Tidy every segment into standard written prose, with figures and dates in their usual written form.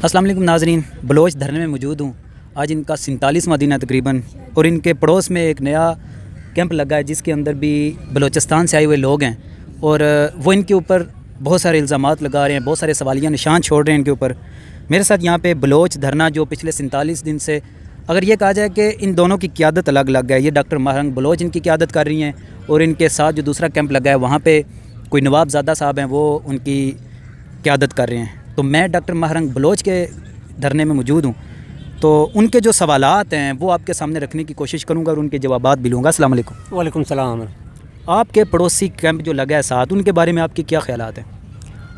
अस्सलाम वालेकुम नाज़रीन, बलोच धरने में मौजूद हूँ। आज इनका 47वां दिन है तकरीबन, और इनके पड़ोस में एक नया कैंप लगा है जिसके अंदर भी बलोचिस्तान से आए हुए लोग हैं, और वो इनके ऊपर बहुत सारे इल्ज़ामात लगा रहे हैं, बहुत सारे सवालिया निशान छोड़ रहे हैं इनके ऊपर। मेरे साथ यहाँ पे बलोच धरना जो पिछले 47 दिन से, अगर ये कहा जाए कि इन दोनों की क़यादत अलग अलग है, ये डॉक्टर महरंग बलोच इनकी क़यादत कर रही हैं, और इनके साथ जो दूसरा कैंप लगा है वहाँ पे कोई नवाबज़ादा साहब हैं, वो उनकी क़यादत कर रहे हैं। तो मैं डॉक्टर महरंग बलोच के धरने में मौजूद हूँ, तो उनके जो सवालात हैं वो आपके सामने रखने की कोशिश करूँगा और उनके जवाबात भी लूँगा। अस्सलाम वालेकुम। वालेकुम सलाम। आपके पड़ोसी कैंप जो लगा है साथ, उनके बारे में आपके क्या ख्यालात हैं?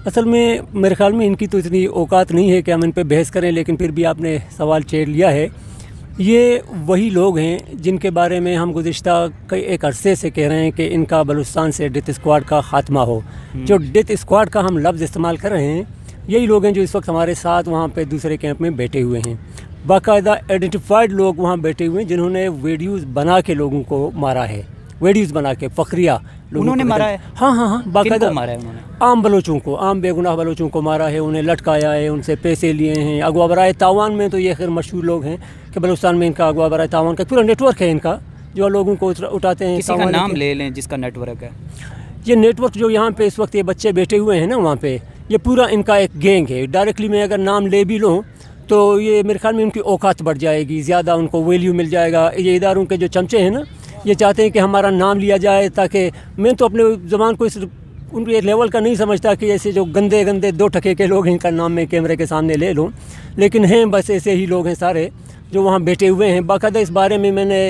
असल में मेरे ख़्याल में इनकी तो इतनी औकात नहीं है कि हम इन पे बहस करें, लेकिन फिर भी आपने सवाल छेड़ लिया है। ये वही लोग हैं जिनके बारे में हम गुज़िश्ता कई एक अरसे से कह रहे हैं कि इनका बलूचिस्तान से डेथ स्क्वाड का ख़ात्मा हो। जो डेथ स्क्वाड का हम लफ्ज़ इस्तेमाल कर रहे हैं, यही लोग हैं जो इस वक्त हमारे साथ वहाँ पे दूसरे कैंप में बैठे हुए हैं। बाकायदा आइडेंटिफाइड लोग वहाँ बैठे हुए हैं जिन्होंने वीडियोज़ बना के लोगों को मारा है, वीडियोज़ बना के फ़खरिया उन्होंने मारा है। हाँ, बाकायदा मारा है उन्होंने। आम बलोचों को, आम बेगुनाह बलोचों को मारा है, उन्हें लटकाया है, उनसे पैसे लिए हैं। अगवा बराए तावान में तो ये खैर मशहूर लोग हैं कि बलूचिस्तान में इनका अगवा बराए तावान का पूरा नेटवर्क है इनका, जो लोगों को उठाते हैं। किसी का नाम ले लें जिसका नेटवर्क है। ये नेटवर्क जो यहाँ पे इस वक्त ये बच्चे बैठे हुए हैं ना वहाँ पे, ये पूरा इनका एक गैंग है। डायरेक्टली मैं अगर नाम ले भी लूँ तो ये मेरे ख्याल में उनकी औकात बढ़ जाएगी, ज़्यादा उनको वैल्यू मिल जाएगा। ये इदारों के जो चमचे हैं ना, ये चाहते हैं कि हमारा नाम लिया जाए, ताकि मैं तो अपने ज़बान को इस उनके लेवल का नहीं समझता कि ऐसे जो गंदे गंदे दो टके के लोग हैं इनका नाम मैं कैमरे के सामने ले लूँ, लेकिन हैं बस ऐसे ही लोग हैं सारे जो वहाँ बैठे हुए हैं। बाकायदा इस बारे में मैंने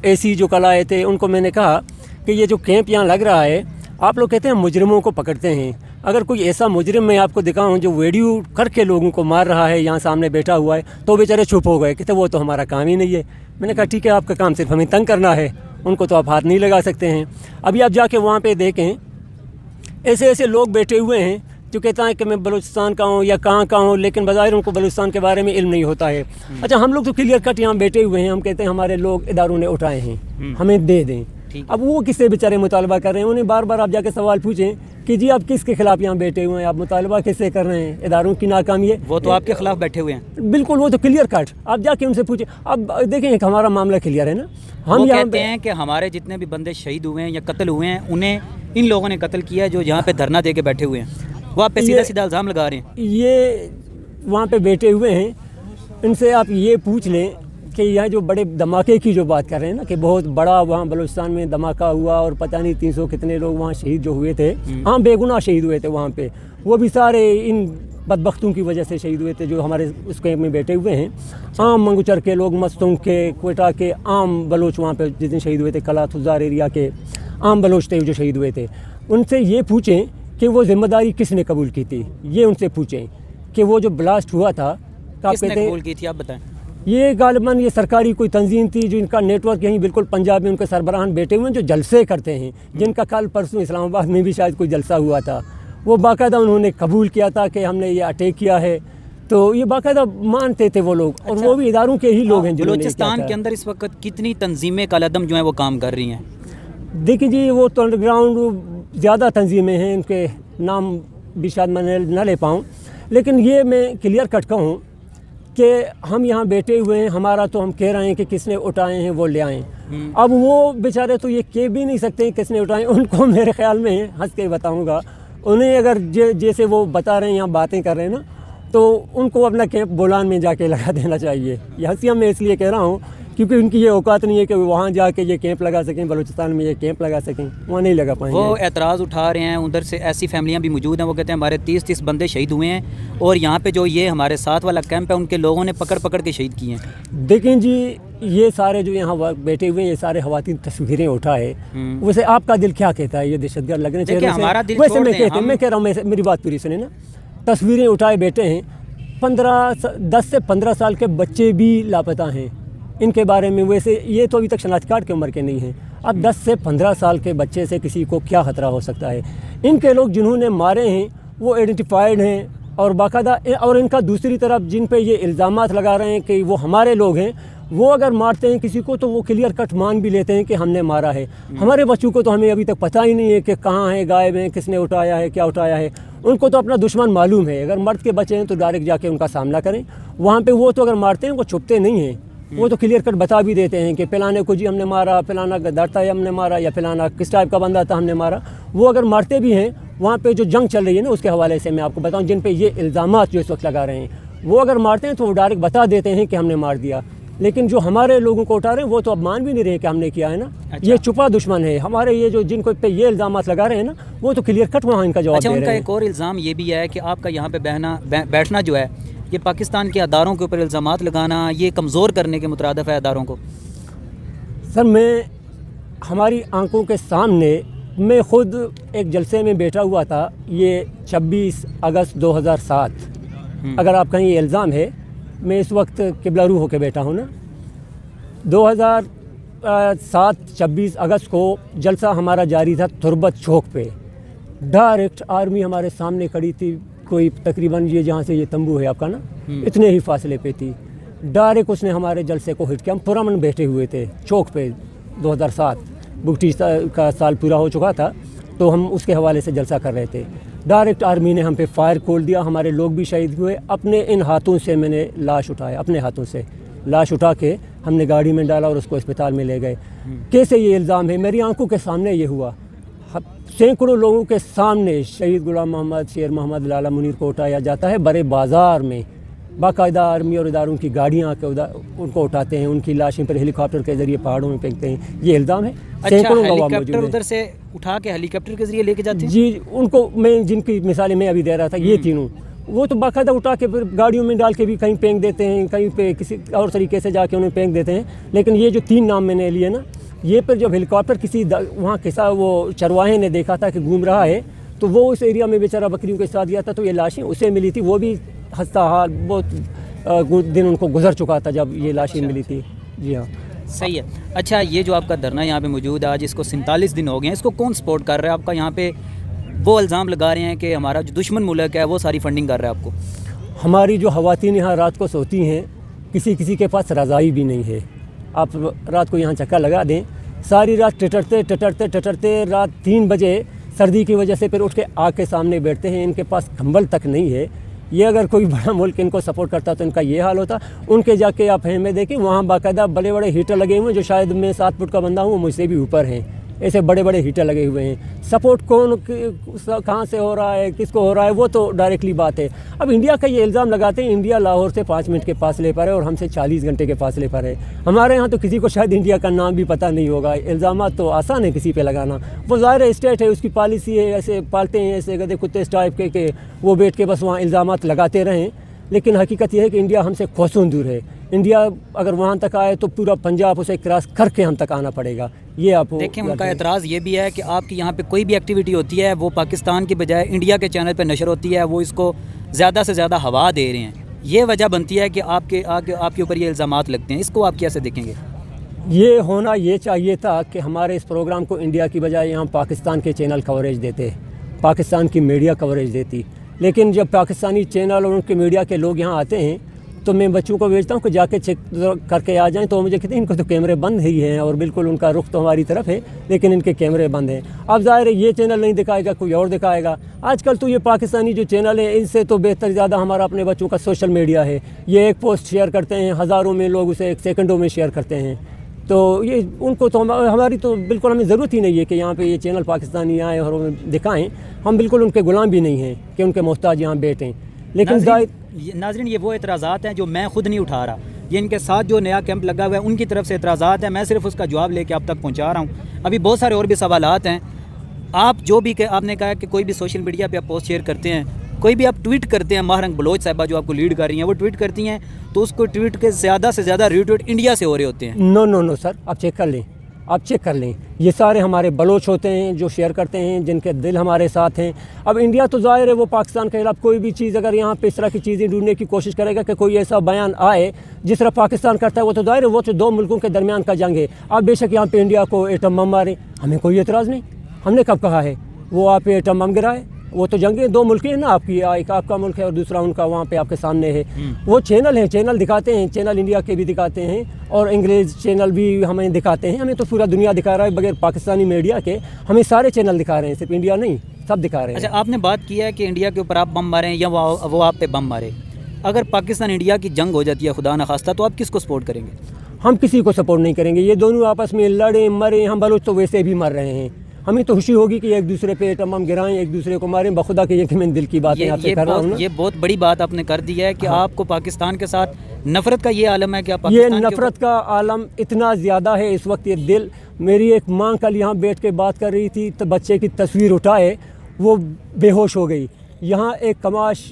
एसी जो कल आए थे उनको मैंने कहा कि ये जो कैंप यहाँ लग रहा है, आप लोग कहते हैं मुजरिमों को पकड़ते हैं, अगर कोई ऐसा मुजरिम मैं आपको दिखाऊं जो वीडियो करके लोगों को मार रहा है, यहाँ सामने बैठा हुआ है, तो बेचारे चुप हो गए, कहते वो तो हमारा काम ही नहीं है। मैंने कहा ठीक है, आपका काम सिर्फ हमें तंग करना है, उनको तो आप हाथ नहीं लगा सकते हैं। अभी आप जाके वहाँ पे देखें, ऐसे ऐसे लोग बैठे हुए हैं जो कहता है कि मैं बलूचिस्तान का हूँ या कहाँ का हूँ, लेकिन बज़ाहिर उनको बलूचिस्तान के बारे में इल्म नहीं होता है। अच्छा, हम लोग तो क्लियर कट यहाँ बैठे हुए हैं, हम कहते हैं हमारे लोग इदारों ने उठाए हैं, हमें दे दें। अब वो किससे बेचारे मुतालबा कर रहे हैं? उन्हें बार बार आप जाके सवाल पूछें कि जी आप किसके खिलाफ यहाँ बैठे हुए हैं, आप मुतालबा किससे कर रहे हैं? इदारों की नाकामी है। वो तो आपके खिलाफ बैठे हुए हैं। बिल्कुल, वो तो क्लियर कट, आप जाके उनसे पूछें। अब देखें हमारा मामला क्लियर है ना, हम कहते हैं कि हमारे जितने भी बंदे शहीद हुए हैं या कत्ल हुए हैं, उन्हें इन लोगों ने कत्ल किया है जो यहाँ पे धरना दे के बैठे हुए हैं। वो आप पे सीधा सीधा इल्ज़ाम लगा रहे हैं। ये वहाँ पे बैठे हुए हैं, इनसे आप ये पूछ लें कि यहाँ जो बड़े धमाके की जो बात कर रहे हैं ना, कि बहुत बड़ा वहाँ बलूचिस्तान में धमाका हुआ और पता नहीं 300 कितने लोग वहाँ शहीद जो हुए थे, हाँ बेगुनाह शहीद हुए थे वहाँ पे, वो भी सारे इन बदबख्तों की वजह से शहीद हुए थे जो हमारे उस कैंप में बैठे हुए हैं। आम मंगुचर के लोग, मस्तों के, क्वेटा के आम बलोच वहाँ पे जिस दिन शहीद हुए थे, कला तुजार एरिया के आम बलोच थे जो शहीद हुए थे। उनसे ये पूछें कि वो जिम्मेदारी किसने कबूल की थी, ये उनसे पूछें कि वो जो ब्लास्ट हुआ था किसने कबूल की थी, आप बताएं। ये गालिबन ये सरकारी कोई तंजीम थी जो इनका नेटवर्क यहीं बिल्कुल पंजाब में उनके सरबराहान बैठे हुए हैं जो जलसे करते हैं, जिनका कल परसों इस्लामाबाद में भी शायद कोई जलसा हुआ था। वो बाकायदा उन्होंने कबूल किया था कि हमने ये अटैक किया है, तो ये बाकायदा मानते थे वो लोग। और वो भी इदारों के ही लोग हैं। बलूचिस्तान के अंदर इस वक्त कितनी तंजीमें कालेदम जो है वो काम कर रही हैं? देखिए जी, वो तो अंडरग्राउंड ज़्यादा तंजीमें हैं, उनके नाम भी शायद मैं न ले पाऊँ, लेकिन ये मैं क्लियर कट कहूँ कि हम यहाँ बैठे हुए हैं, हमारा तो हम कह रहे हैं कि किसने उठाए हैं वो ले आएँ। अब वो बेचारे तो ये कह भी नहीं सकते किसने उठाए। उनको मेरे ख्याल में हंस के बताऊँगा, उन्हें अगर जैसे वो बता रहे हैं यहाँ बातें कर रहे हैं ना, तो उनको अपना कैंप बोलान में जाके लगा देना चाहिए। ये हंसिया मैं इसलिए कह रहा हूँ क्योंकि उनकी ये औकात नहीं है कि वहाँ जाके ये कैंप लगा सकें, बलूचिस्तान में ये कैंप लगा सकें, वहाँ नहीं लगा पाएंगे। वो एतराज़ उठा रहे हैं, उधर से ऐसी फैमिलियाँ भी मौजूद हैं, वो कहते हैं हमारे 30 बंदे शहीद हुए हैं और यहाँ पे जो ये हमारे साथ वाला कैंप है उनके लोगों ने पकड़ पकड़ के शहीद किए हैं। देखें जी, ये सारे जो यहाँ बैठे हुए हैं, ये सारे ख़वातीन तस्वीरें उठाए, वैसे आपका दिल क्या कहता है? ये दहशतगर्द लगने चाहिए? वैसे मैं कह रहा हूँ, मेरी बात पूरी सुने ना, तस्वीरें उठाए बैठे हैं, 10 से 15 साल के बच्चे भी लापता हैं इनके बारे में। वैसे ये तो अभी तक शनाख्त कार्ड की उम्र के नहीं हैं। अब 10 से 15 साल के बच्चे से किसी को क्या ख़तरा हो सकता है? इनके लोग जिन्होंने मारे हैं वो आइडेंटिफाइड हैं और बाकायदा, और इनका दूसरी तरफ जिन पे ये इल्ज़ामात लगा रहे हैं कि वो हमारे लोग हैं, वो अगर मारते हैं किसी को तो वो क्लियर कट मान भी लेते हैं कि हमने मारा है। हमारे बच्चों को तो हमें अभी तक पता ही नहीं है कि कहाँ है, गायब हैं, किसने उठाया है, क्या उठाया है। ان کو تو اپنا دشمن معلوم ہے، اگر مرد کے بچے ہیں تو ڈائریکٹ جا کے ان کا سامنا کریں. وہاں پہ وہ تو اگر مارتے ہیں وہ چھپتے نہیں ہیں، وہ تو کلیئر کٹ بتا بھی دیتے ہیں کہ فلانے کو جی ہم نے مارا، فلانا گدار تھا ہم نے مارا، یا فلانا کس ٹائپ کا بندہ تھا ہم نے مارا. وہ اگر مارتے بھی ہیں، وہاں پہ جو جنگ چل رہی ہے نا اس کے حوالے سے میں آپ کو بتاؤں، جن پہ یہ الزامات جو اس وقت لگا رہے ہیں، وہ اگر مارتے ہیں تو وہ ڈائریکٹ بتا دیتے ہیں کہ ہم نے مار دیا. لیکن جو ہمارے لوگوں کو اٹھا رہے ہیں وہ تو اب مان بھی نہیں رہے کہ ہم نے کیا ہے نا. یہ چھپا دشمن ہے ہمارے، یہ جو جن کو پہ یہ الزامات لگا رہے ہیں نا وہ تو کلیئر کٹ وہاں ان کا جواب دے رہے ہیں. ان کا ایک اور الزام یہ بھی ہے کہ آپ کا یہاں پہ بیٹھنا جو ہے یہ پاکستان کے اداروں کے اوپر الزامات لگانا، یہ کمزور کرنے کے مترادف ہے اداروں کو. سر میں ہماری آنکھوں کے سامنے میں خود ایک جلسے میں بیٹھا ہوا تھا، یہ 26 اگست 2007. اگر آپ کہیں یہ الزام ہے، میں اس وقت قبلہ رو ہو کے بیٹھا ہوں نا. 2007 26 اگست کو جلسہ ہمارا جاری تھا تربت چوک پہ. ڈائریکٹ آرمی ہمارے سامنے کھڑی تھی، کوئی تقریباً یہ جہاں سے یہ تمبو ہے آپ کا نا اتنے ہی فاصلے پہ تھی. ڈائریکٹ اس نے ہمارے جلسے کو ہٹ کیا. ہم پرامن بیٹھے ہوئے تھے چوک پہ. 2007 بگٹی کا سال پورا ہو چکا تھا تو ہم اس کے حوالے سے جلسہ کر رہے تھے. ڈائریکٹ آرمی نے ہم پہ فائر کھول دیا، ہمارے لوگ بھی شہید ہوئے. اپنے ان ہاتھوں سے میں نے لاش اٹھایا، اپنے ہاتھوں سے لاش اٹھا کے ہم نے گاڑی میں ڈالا اور اس کو اسپتال میں لے گئے. کیسے یہ الزام ہے؟ میری آنکھوں کے سامنے یہ ہوا. سینکڑوں لوگوں کے سامنے شہید غلام محمد، شیر محمد، لالا منیر کو اٹھایا جاتا ہے بڑے بازار میں. باقاعدہ آرمی اور اداروں کی گاڑیاں کے ان کو اٹھاتے ہیں، ان کی لاشیں پر ہیلی کاپٹر کے ذریعے پہاڑوں میں پھینکتے ہیں. یہ الزام ہے. سینکڑوں گواہ موجود ہیں. ادھر سے اٹھا کے ہیلی کاپٹر کے ذریعے لے کے جاتے ہیں. جی ان کو میں جن کی مثالیں میں ابھی دے رہا تھا یہ تینوں، وہ تو باقاعدہ اٹھا کے پھر گاڑیوں میں ڈال کے بھی کہیں پھینک دیتے ہیں، کہیں پہ کسی اور طریقے سے جا کے انہیں پھینک دیتے ہیں. لیکن یہ جو 3 نام میں نے لیے نا، یہ پھر جب ہیلی کاپٹر کسی وہاں کسا وہ چرواہے نے دیکھا تھا کہ گھوم رہا ہے تو وہ اس ایریا میں بیچارہ بکریوں کے ساتھ گیا تھا تو یہ لاشیں اسے ملی تھی. وہ بھی ہنستا حال بہت دن ان کو گزر چکا تھا جب یہ لاشیں ملی تھی. جی ہاں صحیح ہے. اچھا یہ جو آپ کا دھرنا یہاں پہ موجود ہے آج، اس کو 47 دن ہو گئے ہیں، اس کو کون سپورٹ کر رہا ہے آپ کا؟ یہاں پہ وہ الزام لگا رہے ہیں کہ ہمارا جو دشمن ملک ہے وہ ساری فنڈنگ کر رہا ہے آپ کو. ہماری جو خواتین یہاں رات کو سوتی ہیں، کسی کے پاس رضائی بھی نہیں ہے. آپ رات کو یہاں چکا لگا دیں، ساری رات ٹٹرتے رات 3 بجے سردی کی وجہ سے پھر اٹھ کے آگ کے سامنے بیٹھتے ہیں. ان کے پاس کمبل تک نہیں ہے. یہ اگر کوئی بڑا ملک ان کو سپورٹ کرتا تو ان کا یہ حال ہوتا. ان کے جا کے آپ ہیں میں دیکھیں وہاں باقاعدہ بڑے بڑے ہیٹر لگے ہوئے ہیں، جو شاید میں 7 فٹ کا بندہ ہوں وہ مجھ سے بھی اوپر ہیں. ایسے بڑے بڑے ہیٹر لگے ہوئے ہیں. سپورٹ کون کہاں سے ہو رہا ہے، کس کو ہو رہا ہے، وہ تو ڈائریکٹلی بات ہے. اب انڈیا کا یہ الزام لگاتے ہیں انڈیا لاہور سے 5 منٹ کے فاصلے پر ہے اور ہم سے 40 گھنٹے کے فاصلے پر ہے. ہمارے یہاں تو کسی کو شاید انڈیا کا نام بھی پتہ نہیں ہوگا. الزامات تو آسان ہے کسی پہ لگانا. وہ ظاہر اسٹیٹ ہے، اس کی پالیسی ہے، ایسے پالتے ہیں ایسے گدے کتے اس ٹائپ کے کہ وہ بیٹھ کے بس وہاں الزامات لگاتے رہیں. لیکن حقیقت یہ ہے کہ انڈیا ہم سے کوسوں دور ہے. انڈیا اگر وہاں تک آئے تو پورا پنجاب اسے کراس کر کے ہم تک آنا پڑے گا. یہ آپ دیکھیں ان کا اعتراض یہ بھی ہے کہ آپ کی یہاں پہ کوئی بھی ایکٹیویٹی ہوتی ہے وہ پاکستان کی بجائے انڈیا کے چینل پہ نشر ہوتی ہے، وہ اس کو زیادہ سے زیادہ ہوا دے رہے ہیں. یہ وجہ بنتی ہے کہ آپ کے اوپر یہ الزامات لگتے ہیں. اس کو آپ کیسے دیکھیں گے؟ یہ ہونا یہ چاہیے تھا کہ ہمارے اس پروگرام کو انڈیا کی بجائے یہاں پاکستان کے چینل کوریج دیتے، پاکستان کی میڈیا کوریج دیتی. لیکن جب پاکستانی چینل اور ان کے میڈیا کے لوگ یہاں آتے ہیں تو میں بچوں کو بھیجتا ہوں کہ جا کے چیک کر کے آ جائیں، تو مجھے کہتے ہیں ان کو تو کیمرے بند ہی ہیں اور بالکل ان کا رخ تو ہماری طرف ہے لیکن ان کے کیمرے بند ہیں. اب ظاہر ہے یہ چینل نہیں دکھائے گا، کوئی اور دکھائے گا. آج کل تو یہ پاکستانی جو چینل ہے ان سے تو بہتر زیادہ ہمارا اپنے بچوں کا سوشل میڈیا ہے. یہ ایک پوسٹ شیئر کرتے ہیں، ہزاروں میں لوگ اسے 1 سیکنڈوں میں شیئر کرتے ہیں. تو یہ ان کو تو ہماری تو بالکل ہمیں ضرورت ہی نہیں ہے کہ یہاں پہ یہ چینل پاکستانی آئیں اور دکھائیں. ہم بالکل ان کے غلام بھی نہیں ہیں کہ ان کے محتاج یہاں بیٹھیں. لیکن ناظرین یہ وہ اعتراضات ہیں جو میں خود نہیں اٹھا رہا، یہ ان کے ساتھ جو نیا کیمپ لگا ہوا ہے ان کی طرف سے اعتراضات ہیں. میں صرف اس کا جواب لے کے آپ تک پہنچا رہا ہوں. ابھی بہت سارے اور بھی سوالات ہیں. آپ جو بھی کہ آپ نے کہا کہ کوئی بھی سوشل میڈیا پہ آپ پوسٹ شیئر کرتے ہیں، کوئی بھی آپ ٹویٹ کرتے ہیں، ماہرنگ بلوچ صاحبہ جو آپ کو لیڈ کر رہی ہیں وہ ٹویٹ کرتی ہیں تو اس کو ٹویٹ کے زیادہ سے زیادہ ریٹویٹ انڈیا سے ہو رہے ہوتے ہیں. نو سر، آپ چیک کر لیں. یہ سارے ہمارے بلوچ ہوتے ہیں جو شیئر کرتے ہیں، جن کے دل ہمارے ساتھ ہیں. اب انڈیا تو ظاہر ہے وہ پاکستان کے خلاف کوئی بھی چیز اگر یہاں پہ اس طرح کی چیزیں ڈھونڈنے کی کوشش کرے گا کہ کوئی ایسا بیان آئے جس طرح پاکستان کرتا ہے، وہ تو ظاہر ہے وہ تو 2 ملکوں کے درمیان کا جنگ ہے. آپ بے شک یہاں پہ انڈیا کو ایٹم بم مارے، ہمیں کوئی اعتراض نہیں. ہم نے کب کہا ہے وہ آپ پہ ایٹم بم گرائے؟ وہ تو جنگیں 2 ملک ہیں نا، آپ کی ایک آپ کا ملک ہے اور دوسرا ان کا وہاں پہ آپ کے سامنے ہے. وہ چینل ہیں، چینل دکھاتے ہیں، چینل انڈیا کے بھی دکھاتے ہیں اور انگریز چینل بھی ہمیں دکھاتے ہیں. ہمیں تو پورا دنیا دکھا رہا ہے بغیر پاکستانی میڈیا کے. ہمیں سارے چینل دکھا رہے ہیں، صرف انڈیا نہیں. सब दिखा रहे हैं। अच्छा, आपने बात किया है कि इंडिया के ऊपर आप बम मारें या वो आप पे बम मारे, अगर पाकिस्तान इंडिया की जंग हो जाती है खुदा न खास्ता, तो आप किसको सपोर्ट करेंगे? हम किसी को सपोर्ट नहीं करेंगे, ये दोनों आपस में लड़े मरे, हम बलोच तो वैसे भी मर रहे हैं। हमें तो खुशी होगी कि एक दूसरे पे एटम बम गिराएं, एक दूसरे को मारें, बखुदा के ये कि मैं दिल की बातें आपसे कर रहा हूँ। ये बहुत बड़ी बात आपने कर दी है कि आपको पाकिस्तान के साथ नफरत का ये आलम है कि आप ये नफरत का आलम इतना ज़्यादा है इस वक्त। ये दिल, मेरी एक माँ कल यहाँ बैठ के बात कर रही थी, तो बच्चे की तस्वीर उठाए, वो बेहोश हो गई। यहाँ एक कमाश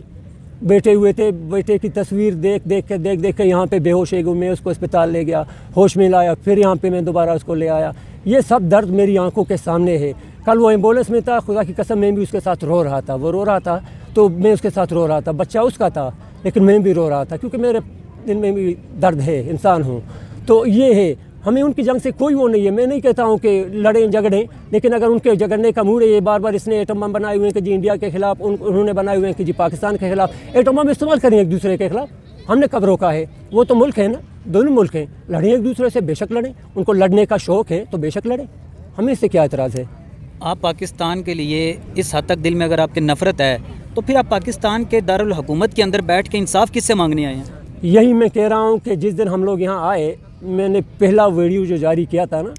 बैठे हुए थे, बेटे की तस्वीर देख देख के यहाँ पे बेहोश हो गई। मैं उसको अस्पताल ले गया, होश में लाया, फिर यहाँ पे मैं दोबारा उसको ले आया। ये सब दर्द मेरी आंखों के सामने है। कल वो एम्बुलेंस में था, खुदा की कसम मैं भी उसके साथ रो रहा था। वो रो रहा था तो मैं उसके साथ रो रहा था, बच्चा उसका था लेकिन मैं भी रो रहा था, क्योंकि मेरे दिल में भी दर्द है, इंसान हूँ। तो ये है, हमें उनकी जंग से कोई वो नहीं है। मैं नहीं कहता हूँ कि लड़ें झगड़ें, लेकिन अगर उनके झगड़ने का मूड है, ये बार बार इसने एटम बम बनाए हुए हैं कि जी इंडिया के खिलाफ, उन्होंने बनाए हुए हैं कि जी पाकिस्तान के खिलाफ। एटम बम इस्तेमाल करें एक दूसरे के खिलाफ, हमने कब रोका है? वो तो मुल्क है ना, दोनों मुल्क हैं, लड़ें एक दूसरे से, बेशक लड़ें, उनको लड़ने का शौक़ है तो बेशक लड़ें, हमें इससे क्या एतराज़ है? आप पाकिस्तान के लिए इस हद तक दिल में अगर आपकी नफ़रत है, तो फिर आप पाकिस्तान के दारुल हुकूमत के अंदर बैठ के इंसाफ किससे मांगने आए हैं? यही मैं कह रहा हूँ कि जिस दिन हम लोग यहाँ आए, मैंने पहला वीडियो जो जारी किया था ना,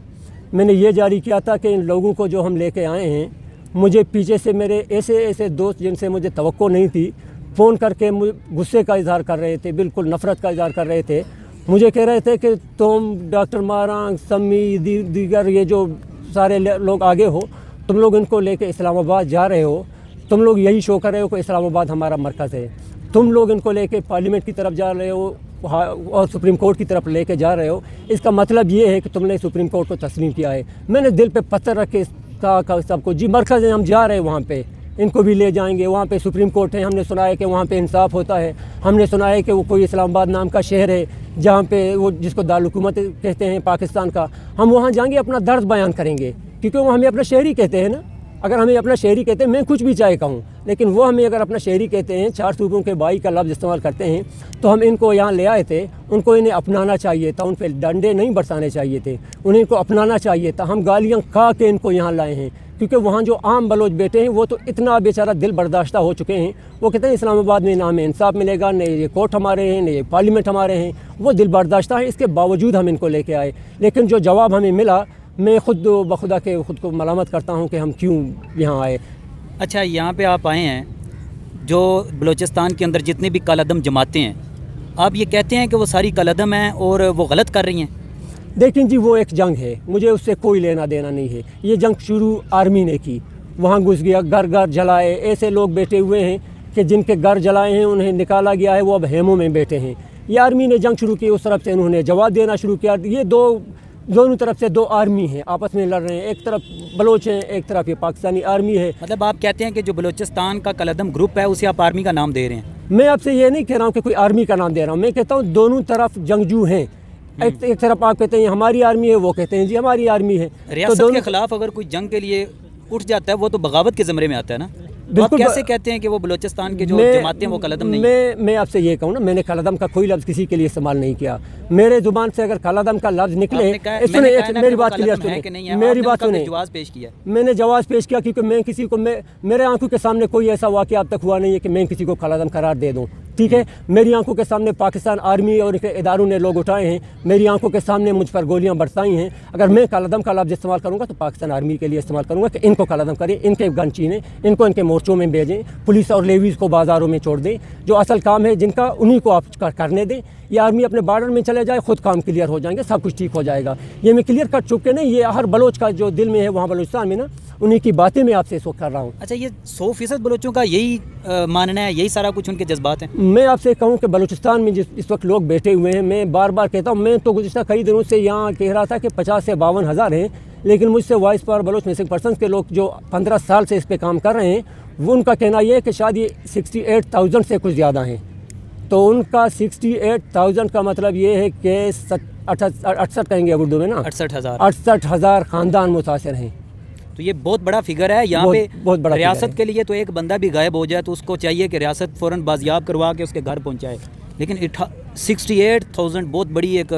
मैंने ये जारी किया था कि इन लोगों को जो हम लेके आए हैं, मुझे पीछे से मेरे ऐसे दोस्त जिनसे मुझे तवक्को नहीं थी, फ़ोन करके गुस्से का इजहार कर रहे थे, बिल्कुल नफ़रत का इजहार कर रहे थे। मुझे कह रहे थे कि तुम डॉक्टर मारांग, सम्मी, दीगर ये जो सारे लोग आगे हो, तुम लोग इनको लेके इस्लामाबाद जा रहे हो, तुम लोग यही शो कर रहे हो कि इस्लामाबाद हमारा मरकज़ है, तुम लोग इनको लेके पार्लियामेंट की तरफ जा रहे हो और सुप्रीम कोर्ट की तरफ लेके जा रहे हो। इसका मतलब ये है कि तुमने सुप्रीम कोर्ट को तस्लीम किया है। मैंने दिल पे पत्थर रख के कहा सबको, जी मरकज़ है, हम जा रहे हैं वहाँ पे, इनको भी ले जाएंगे, वहाँ पे सुप्रीम कोर्ट है, हमने सुना है कि वहाँ पे इंसाफ होता है, हमने सुना है कि वो कोई इस्लामाबाद नाम का शहर है जहाँ पे वो जिसको दारुल हुकूमत कहते हैं पाकिस्तान का, हम वहाँ जाएंगे, अपना दर्द बयान करेंगे, क्योंकि वो हमें अपना शहरी कहते हैं ना। अगर हमें अपना शहरी कहते हैं, मैं कुछ भी चाहे कहूँ, लेकिन वो हमें अगर अपना शहरी कहते हैं, 4 सूबों के भाई का लफ्ज़ इस्तेमाल करते हैं, तो हम इनको यहाँ ले आए थे, उनको इन्हें अपनाना चाहिए था, उन पर डंडे नहीं बरसाने चाहिए थे, उन्हें इनको अपनाना चाहिए था। हम गालियाँ खा के इनको यहाँ लाए हैं, क्योंकि वहाँ जो आम बलोच बेटे हैं वो तो इतना बेचारा दिल बर्दाश्ता हो चुके हैं। वो कहते हैं इस्लामाबाद में ना हमें इंसाफ मिलेगा, न ये कोर्ट हमारे हैं, न ये पार्लियामेंट हमारे हैं, वो दिल बर्दाश्ता है। इसके बावजूद हम इनको लेके आए, लेकिन जो जवाब हमें मिला, मैं खुद बखुदा के ख़ुद को मलामत करता हूँ कि हम क्यों यहाँ आए। अच्छा, यहाँ पे आप आए हैं, जो बलूचिस्तान के अंदर जितनी भी कालादम जमातें हैं, आप ये कहते हैं कि वो सारी कालादम हैं और वो गलत कर रही हैं? लेकिन जी वो एक जंग है, मुझे उससे कोई लेना देना नहीं है। ये जंग शुरू आर्मी ने की, वहाँ घुस गया, घर घर जलाए, ऐसे लोग बैठे हुए हैं कि जिनके घर जलाए हैं उन्हें निकाला गया है, वो अब हेमों में बैठे हैं। ये आर्मी ने जंग शुरू की, उस तरफ से उन्होंने जवाब देना शुरू किया। ये दोनों तरफ से 2 आर्मी हैं, आपस में लड़ रहे हैं, एक तरफ बलोच हैं, एक तरफ ये पाकिस्तानी आर्मी है। मतलब आप कहते हैं कि जो बलूचिस्तान का कालादम ग्रुप है उसे आप आर्मी का नाम दे रहे हैं? मैं आपसे ये नहीं कह रहा हूँ कि कोई आर्मी का नाम दे रहा हूँ, मैं कहता हूँ दोनों तरफ जंगजू हैं। एक तरफ आप कहते हैं हमारी आर्मी है, वो कहते हैं जी हमारी आर्मी है। रियासत के खिलाफ अगर कोई जंग के लिए उठ जाता है, वो तो बगावत के ज़मरे में आता है ना। तो आप कैसे कहते हैं कि वो बलूचिस्तान के जो जमातें हैं वो कालादम नहीं? मैं आपसे ये कहूँ ना, मैंने कालादम का कोई लफ्ज़ किसी के लिए इस्तेमाल नहीं किया। मेरे ज़ुबान से अगर कालादम का लफ्ज़ निकले, मेरी बात क्लियर सुने, मेरी बात सुने, जवाब पेश किया, मैंने जवाब पेश किया, क्योंकि मैं किसी को, मेरे आंखों के सामने कोई ऐसा वाक़या अब तक हुआ नहीं है कि मैं किसी को कालादम करार दे दूँ। ठीक है, मेरी आंखों के सामने पाकिस्तान आर्मी और इनके इदारों ने लोग उठाए हैं, मेरी आंखों के सामने मुझ पर गोलियां बरसाई हैं। अगर मैं कालादम का लफ्ज़ इस्तेमाल करूंगा तो पाकिस्तान आर्मी के लिए इस्तेमाल करूंगा कि इनको कालादम करें, इनके गन छीनें, इनको इनके मोर्चों में भेजें, पुलिस और लेवीज़ को बाज़ारों में छोड़ दें, जो असल काम है जिनका उन्हीं को आप करने दें। ये आर्मी अपने बॉर्डर में चले जाए, खुद काम क्लियर हो जाएंगे, सब कुछ ठीक हो जाएगा। ये मैं क्लियर कर चुके नहीं, ये हर बलोच का जो दिल में है वहाँ बलूचिस्तान में ना, उन्हीं की बातें मैं आपसे इस वक्त कर रहा हूँ। अच्छा, ये 100% बलोचों का यही मानना है, यही सारा कुछ उनके जज्बात हैं? मैं आपसे कहूँ कि बलूचिस्तान में इस वक्त लोग बैठे हुए हैं, मैं बार बार कहता हूँ, मैं तो गुज़िश्ता कई दिनों से यहाँ कह रहा था कि 50 से 52 हज़ार हैं, लेकिन मुझसे वॉइस पर बलोच मिसिंग पर्सनस के लोग जो 15 साल से इस पर काम कर रहे हैं, वो उनका कहना ये है कि शायद ये 68,000 से कुछ ज़्यादा हैं। तो उनका 68,000 का मतलब ये है कि 68 कहेंगे उर्दू में ना, 68,000 ख़ानदान मुतासिर हैं। तो ये बहुत बड़ा फिगर है। यहाँ पे बहुत बड़ा रियासत के लिए तो एक बंदा भी गायब हो जाए तो उसको चाहिए कि रियासत फ़ौरन बाजियाब करवा के उसके घर पहुँचाए, लेकिन 68,000 बहुत बड़ी एक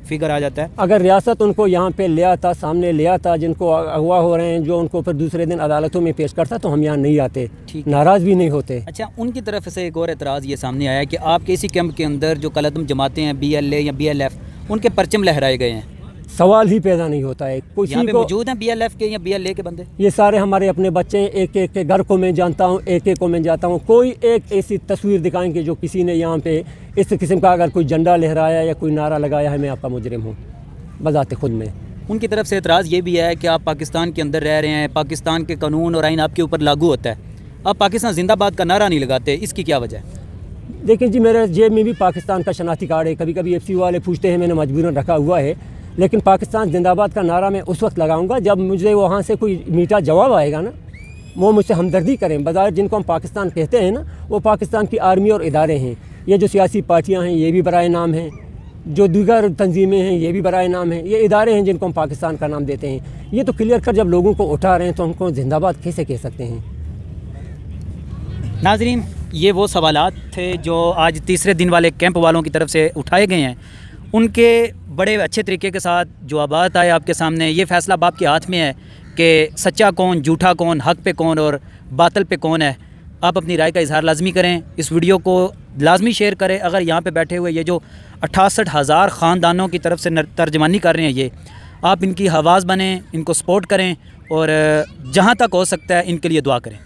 फिगर आ जाता है। अगर रियासत उनको यहाँ पे ले आता, सामने ले आता, जिनको अगवा हो रहे हैं, जो उनको फिर दूसरे दिन अदालतों में पेश करता, तो हम यहाँ नहीं आते, नाराज़ भी नहीं होते। अच्छा, उनकी तरफ से एक और एतराज़ ये सामने आया है कि आपके इसी कैंप के अंदर जो कलअदम जमातें हैं, BLA या BLF, उनके परचम लहराए गए हैं। सवाल ही पैदा नहीं होता है। यहाँ पे मौजूद हैं BLF के या BLA के बंदे? ये सारे हमारे अपने बच्चे हैं, एक एक के घर को मैं जानता हूँ, एक एक को मैं जाता हूँ। कोई एक ऐसी तस्वीर दिखाएंगे जो किसी ने यहाँ पे इस किस्म का अगर कोई झंडा लहराया या कोई नारा लगाया है, मैं आपका मुजरिम हूँ बज़ाते खुद में। उनकी तरफ से एतराज़ ये भी है कि आप पाकिस्तान के अंदर रह रहे हैं, पाकिस्तान के कानून और आइन आपके ऊपर लागू होता है, आप पाकिस्तान जिंदाबाद का नारा नहीं लगाते, इसकी क्या वजह है? देखिए जी, मेरे जेब में भी पाकिस्तान का शनाख्ती कार्ड है। कभी कभी FC वाले पूछते हैं, मैंने मजबूरन रखा हुआ है, लेकिन पाकिस्तान जिंदाबाद का नारा मैं उस वक्त लगाऊंगा जब मुझे वहाँ से कोई मीठा जवाब आएगा ना, वो मुझसे हमदर्दी करें। बज़ाहिर जिनको हम पाकिस्तान कहते हैं ना, वो पाकिस्तान की आर्मी और इदारे हैं। ये जो सियासी पार्टियाँ हैं, ये भी बराए नाम हैं, जो दीगर तंजीमें हैं, ये भी बराए नाम हैं, ये इदारे हैं जिनको हम पाकिस्तान का नाम देते हैं। ये तो क्लियर कर जब लोगों को उठा रहे हैं तो उनको जिंदाबाद कैसे कह सकते हैं? नाज़रीन, ये वो सवालात थे जो आज तीसरे दिन वाले कैंप वालों की तरफ से उठाए गए हैं। उनके बड़े अच्छे तरीके के साथ जवाबात आए आपके सामने। ये फ़ैसला अब आपके हाथ में है कि सच्चा कौन, झूठा कौन, हक पे कौन और बातिल पे कौन है। आप अपनी राय का इजहार लाजमी करें, इस वीडियो को लाजमी शेयर करें। अगर यहाँ पे बैठे हुए ये जो 68,000 ख़ानदानों की तरफ से तर्जमानी कर रहे हैं, ये आप इनकी आवाज़ बनें, इनको सपोर्ट करें और जहाँ तक हो सकता है इनके लिए दुआ करें।